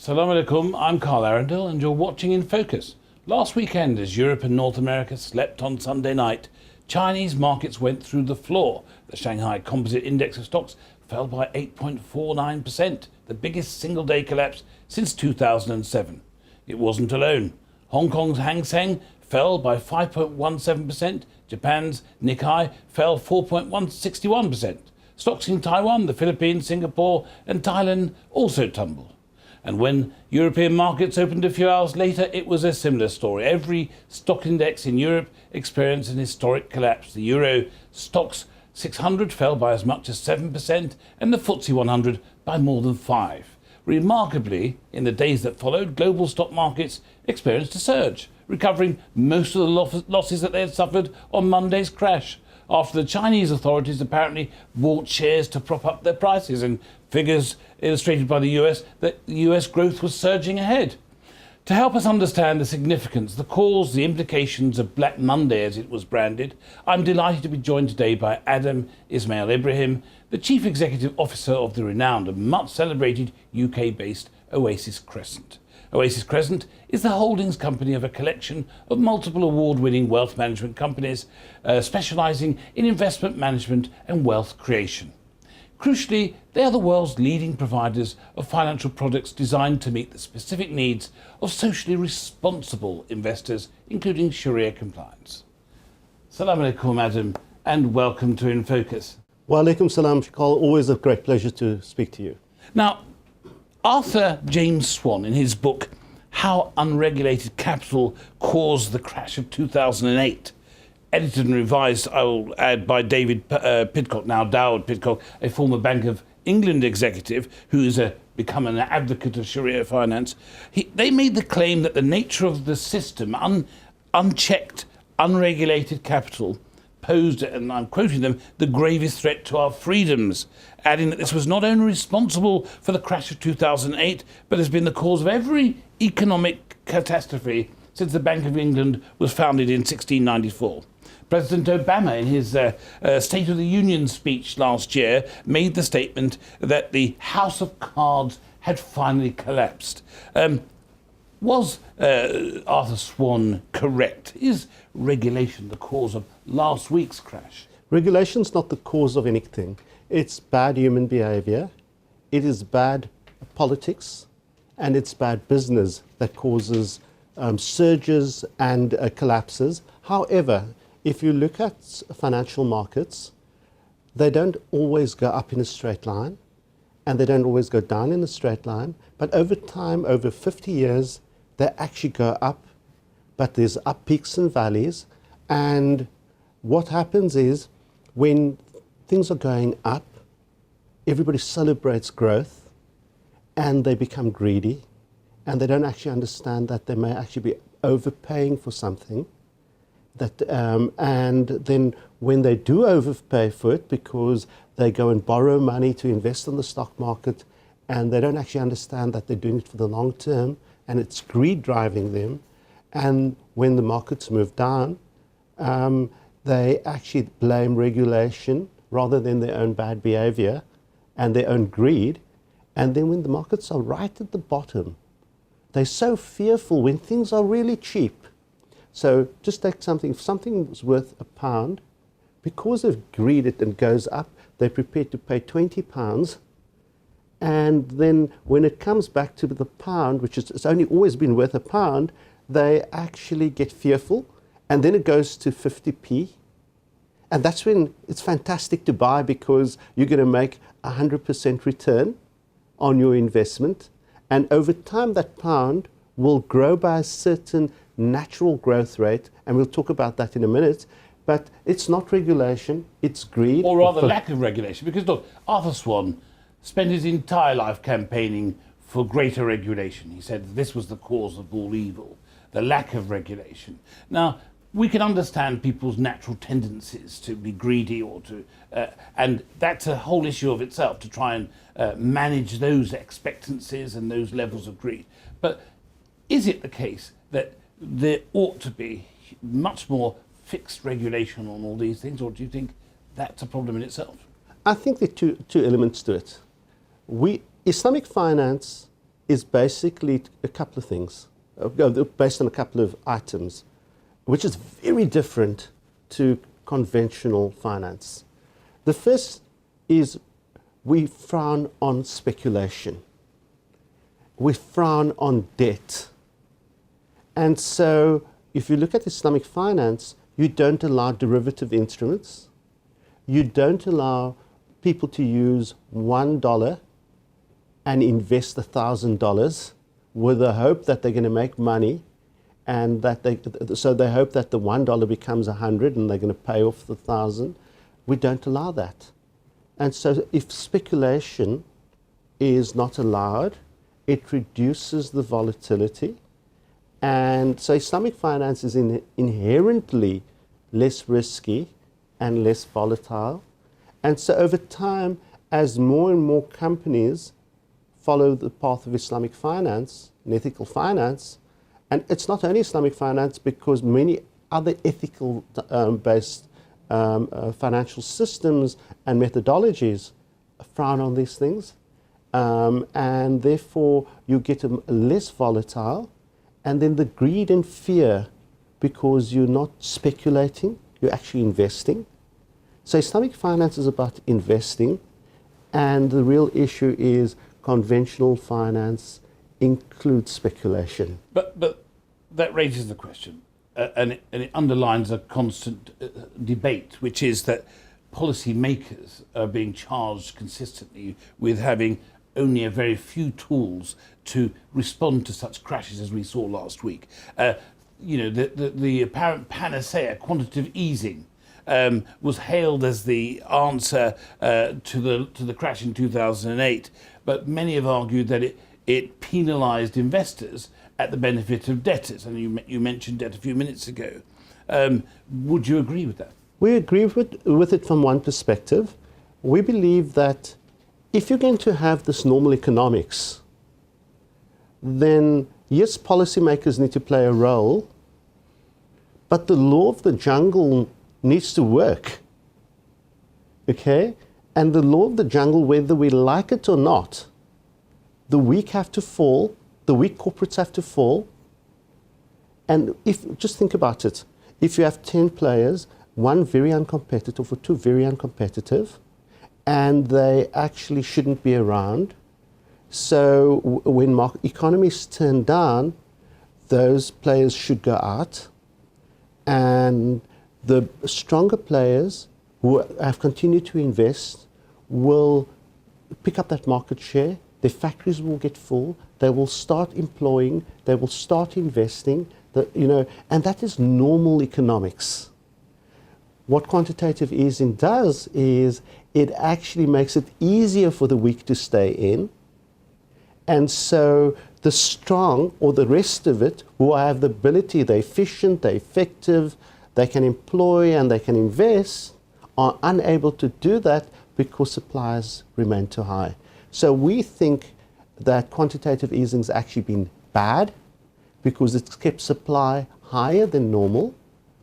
Salam alaikum, I'm Carl Arrindell and you're watching In Focus. Last weekend, as Europe and North America slept on Sunday night, Chinese markets went through the floor. The Shanghai Composite Index of Stocks fell by 8.49%, the biggest single-day collapse since 2007. It wasn't alone. Hong Kong's Hang Seng fell by 5.17%, Japan's Nikkei fell 4.61%. Stocks in Taiwan, the Philippines, Singapore and Thailand also tumbled. And when European markets opened a few hours later, it was a similar story. Every stock index in Europe experienced an historic collapse. The Euro Stoxx 600 fell by as much as 7% and the FTSE 100 by more than 5%. Remarkably, in the days that followed, global stock markets experienced a surge, recovering most of the losses that they had suffered on Monday's crash, after the Chinese authorities apparently bought shares to prop up their prices, and figures illustrated by the US that US growth was surging ahead. To help us understand the significance, the cause, the implications of Black Monday as it was branded, I'm delighted to be joined today by Adam Ismail Ebrahim, the Chief Executive Officer of the renowned and much celebrated UK-based Oasis Crescent. Oasis Crescent is the holdings company of a collection of multiple award-winning wealth management companies specialising in investment management and wealth creation. Crucially, they are the world's leading providers of financial products designed to meet the specific needs of socially responsible investors, including Sharia compliance. Salam alaikum, Adam, and welcome to In Focus. Wa alaikum salam, Carl. Always a great pleasure to speak to you. Now, Arthur James Swan, in his book, How Unregulated Capital Caused the Crash of 2008, edited and revised, I will add, by David Pidcock, now Dowd Pidcock, a former Bank of England executive who has become an advocate of Sharia finance. They made the claim that the nature of the system, unchecked, unregulated capital, posed, and I'm quoting them, the gravest threat to our freedoms, adding that this was not only responsible for the crash of 2008, but has been the cause of every economic catastrophe since the Bank of England was founded in 1694. President Obama, in his State of the Union speech last year, made the statement that the House of Cards had finally collapsed. Was Arthur Swan correct? Is regulation the cause of last week's crash? Regulation's not the cause of anything. It's bad human behavior, it is bad politics, and it's bad business that causes surges and collapses. However, if you look at financial markets, they don't always go up in a straight line, and they don't always go down in a straight line, but over time, over 50 years, they actually go up, but there's up peaks and valleys. And what happens is when things are going up, everybody celebrates growth and they become greedy and they don't actually understand that they may actually be overpaying for something. And then when they do overpay for it because they go and borrow money to invest in the stock market and they don't actually understand that they're doing it for the long term, and it's greed driving them. And when the markets move down, they actually blame regulation rather than their own bad behavior and their own greed. And then when the markets are right at the bottom, they're so fearful when things are really cheap. So just take something, if something was worth £1, because of greed it goes up, they're prepared to pay £20. And then when it comes back to the pound, which is, it's only always been worth £1, they actually get fearful. And then it goes to 50p. And that's when it's fantastic to buy because you're going to make 100% return on your investment. And over time, that pound will grow by a certain natural growth rate. And we'll talk about that in a minute. But it's not regulation, it's greed. Or rather lack of regulation. Because look, Arthur Swan spent his entire life campaigning for greater regulation. He said this was the cause of all evil, the lack of regulation. Now, we can understand people's natural tendencies to be greedy or to, and that's a whole issue of itself, to try and manage those expectancies and those levels of greed. But is it the case that there ought to be much more fixed regulation on all these things, or do you think that's a problem in itself? I think there are two elements to it. Islamic finance is basically a couple of things, based on a couple of items, which is very different to conventional finance. The first is we frown on speculation. We frown on debt. And so if you look at Islamic finance, you don't allow derivative instruments. You don't allow people to use $1 and invest $1,000 with the hope that they're going to make money, and that so they hope that the $1 becomes 100 and they're going to pay off the 1,000. We don't allow that. And so if speculation is not allowed, it reduces the volatility. And so Islamic finance is inherently less risky and less volatile. And so over time, as more and more companies follow the path of Islamic finance and ethical finance, and it's not only Islamic finance, because many other ethical based financial systems and methodologies frown on these things. And therefore you get less volatile. And then the greed and fear, because you're not speculating, you're actually investing. So Islamic finance is about investing, and the real issue is conventional finance includes speculation. But that raises the question, and it underlines a constant debate, which is that policymakers are being charged consistently with having only a very few tools to respond to such crashes as we saw last week. The apparent panacea, quantitative easing, was hailed as the answer to the crash in 2008, but many have argued that it penalised investors at the benefit of debtors, and you mentioned debt a few minutes ago. Would you agree with that? We agree with it from one perspective. We believe that if you're going to have this normal economics, then yes, policymakers need to play a role, but the law of the jungle needs to work. Okay? And the law of the jungle, whether we like it or not, the weak have to fall, the weak corporates have to fall. And just think about it. If you have 10 players, one very uncompetitive or two very uncompetitive, and they actually shouldn't be around. So when economies turn down, those players should go out, and the stronger players who have continued to invest will pick up that market share. Their factories will get full. They will start employing. They will start investing. And that is normal economics. What quantitative easing does is it actually makes it easier for the weak to stay in. And so the strong, or the rest of it, who have the ability, they're efficient, they're effective, they can employ and they can invest, are unable to do that because supplies remain too high. So we think that quantitative easing has actually been bad because it's kept supply higher than normal,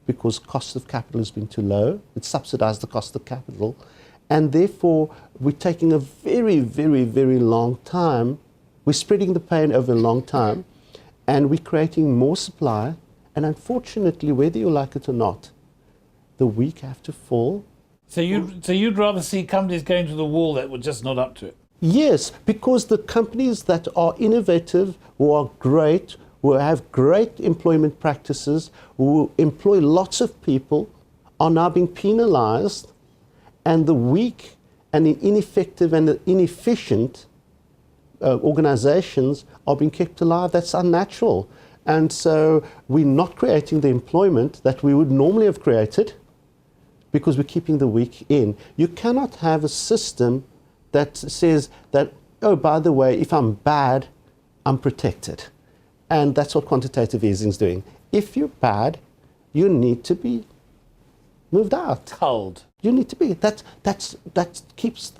because cost of capital has been too low. It's subsidized the cost of capital. And therefore, we're taking a very, very, very long time. We're spreading the pain over a long time, and we're creating more supply. And unfortunately, whether you like it or not, the weak have to fall. So you'd rather see companies going to the wall that were just not up to it? Yes, because the companies that are innovative, who are great, who have great employment practices, who employ lots of people, are now being penalized, and the weak and the ineffective and the inefficient organizations are being kept alive. That's unnatural. And so we're not creating the employment that we would normally have created because we're keeping the weak in. You cannot have a system that says that, oh, by the way, if I'm bad, I'm protected. And that's what quantitative easing is doing. If you're bad, you need to be moved out. Culled. You need to be. That keeps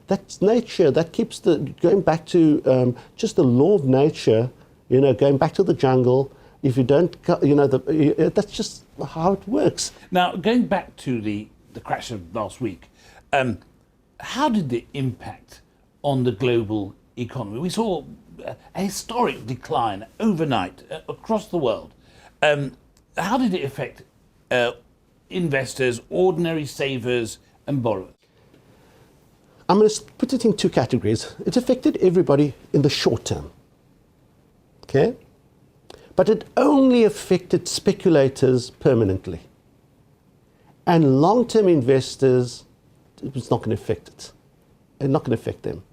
that's nature. That keeps going back to just the law of nature. Going back to the jungle. If you don't, that's just how it works. Now, going back to the crash of last week, how did it impact on the global economy? We saw a historic decline overnight across the world. How did it affect investors, ordinary savers and borrowers? I'm going to put it in two categories. It affected everybody in the short term, okay? But it only affected speculators permanently. And long-term investors, it was not going to affect it. It's not going to affect them.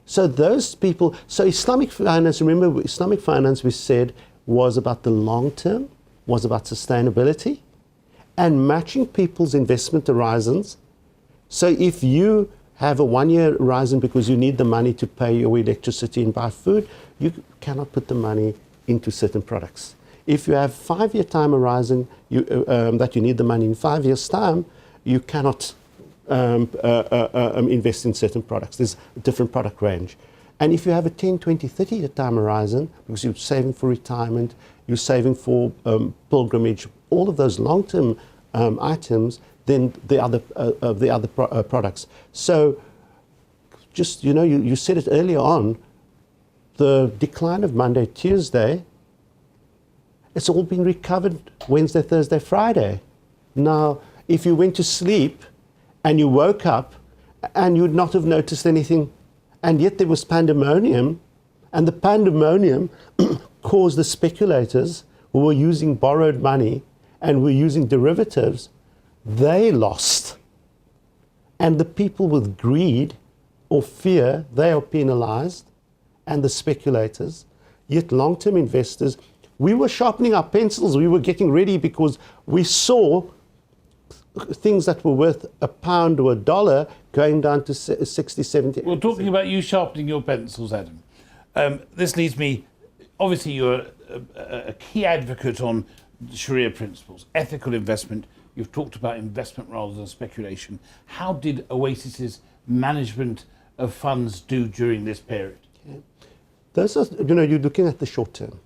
So those people, so Islamic finance, remember Islamic finance we said was about the long term, was about sustainability and matching people's investment horizons. So if you have a 1-year horizon because you need the money to pay your electricity and buy food, you cannot put the money into certain products. If you have 5-year time horizon that you need the money in 5 years' time, you cannot invest in certain products. There's a different product range. And if you have a 10, 20, 30-year time horizon, because you're saving for retirement, you're saving for pilgrimage, all of those long-term items, then the other products. So just, you know, you said it earlier on, the decline of Monday, Tuesday, it's all been recovered Wednesday, Thursday, Friday. Now, if you went to sleep and you woke up and you'd not have noticed anything, and yet there was pandemonium, and the pandemonium caused the speculators who were using borrowed money and were using derivatives, they lost. And the people with greed or fear, they are penalized, and the speculators. Yet long-term investors, we were sharpening our pencils, we were getting ready because we saw things that were worth £1 or $1 going down to 60, 70. Well, talking about you sharpening your pencils, Adam, this leads me, obviously you're a key advocate on Sharia principles, ethical investment. You've talked about investment rather than speculation. How did Oasis's management of funds do during this period? Okay. Those are, you know, you're looking at the short term.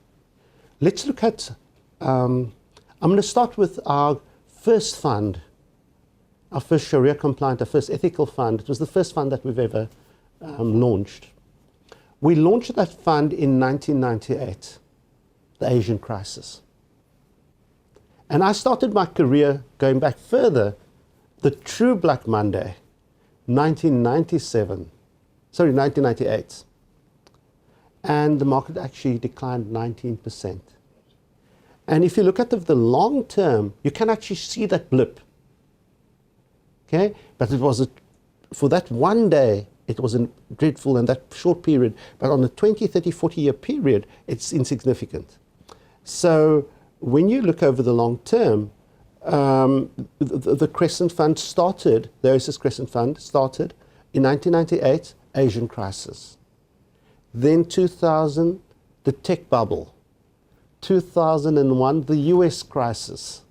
Let's look at, I'm going to start with our first fund, our first Sharia compliant, our first ethical fund. It was the first fund that we've ever launched. We launched that fund in 1998, the Asian crisis. And I started my career going back further, the true Black Monday, 1998. And the market actually declined 19%. And if you look at the long term, you can actually see that blip. Okay? But it was, for that one day, it was dreadful in that short period. But on a 20, 30, 40-year period, it's insignificant. So when you look over the long term, the Crescent Fund started, the Oasis Crescent Fund started in 1998, Asian crisis. Then 2000, the tech bubble. 2001, the US crisis.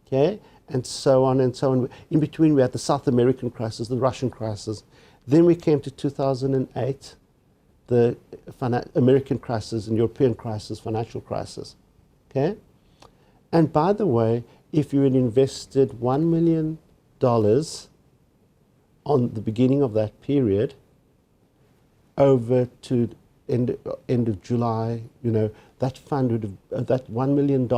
Okay? And so on and so on. In between, we had the South American crisis, the Russian crisis. Then we came to 2008, the American crisis and European crisis, financial crisis. Okay? And by the way, if you had invested $1 million on the beginning of that period, over to end of July, you know, that fund would have, that $1 million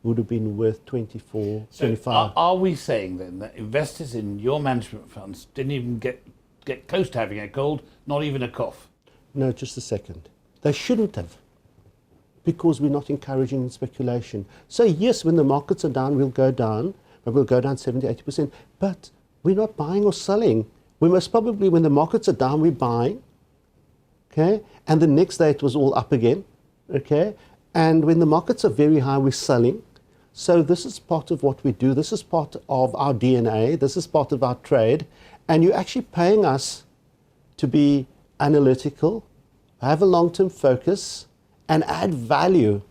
would have been worth 24, so 25. Are we saying then that investors in your management funds didn't even get close to having a cold, not even a cough? No, just a second. They shouldn't have, because we're not encouraging speculation. So yes, when the markets are down, we'll go down, but we'll go down 70, 80%. But we're not buying or selling. We most probably, when the markets are down, we're buying. Okay? And the next day it was all up again. Okay? And when the markets are very high, we're selling. So this is part of what we do. This is part of our DNA. This is part of our trade. And you're actually paying us to be analytical, have a long-term focus, and add value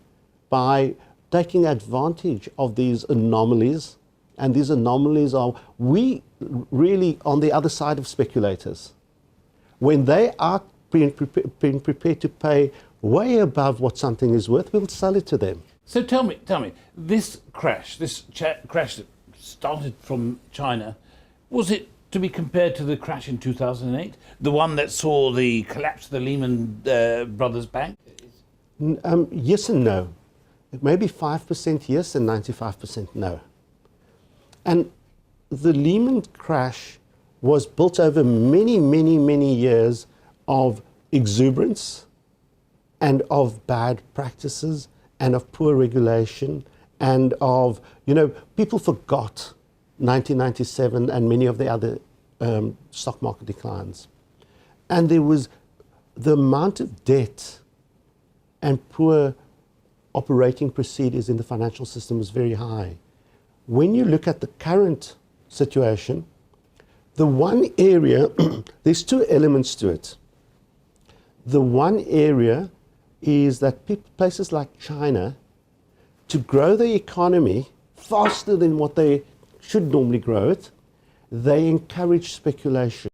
by taking advantage of these anomalies. And these anomalies are, we really on the other side of speculators. When they are being prepared to pay way above what something is worth, we'll sell it to them. So tell me, this crash, crash that started from China, was it to be compared to the crash in 2008, the one that saw the collapse of the Lehman Brothers Bank? Yes and no. Maybe 5% yes and 95% no. And the Lehman crash was built over many, many, many years of exuberance and of bad practices and of poor regulation and of, people forgot 1997 and many of the other stock market declines. And there was the amount of debt and poor operating procedures in the financial system was very high. When you look at the current situation, the one area, there's two elements to it. The one area is that places like China, to grow the economy faster than what they should normally grow it, they encourage speculation.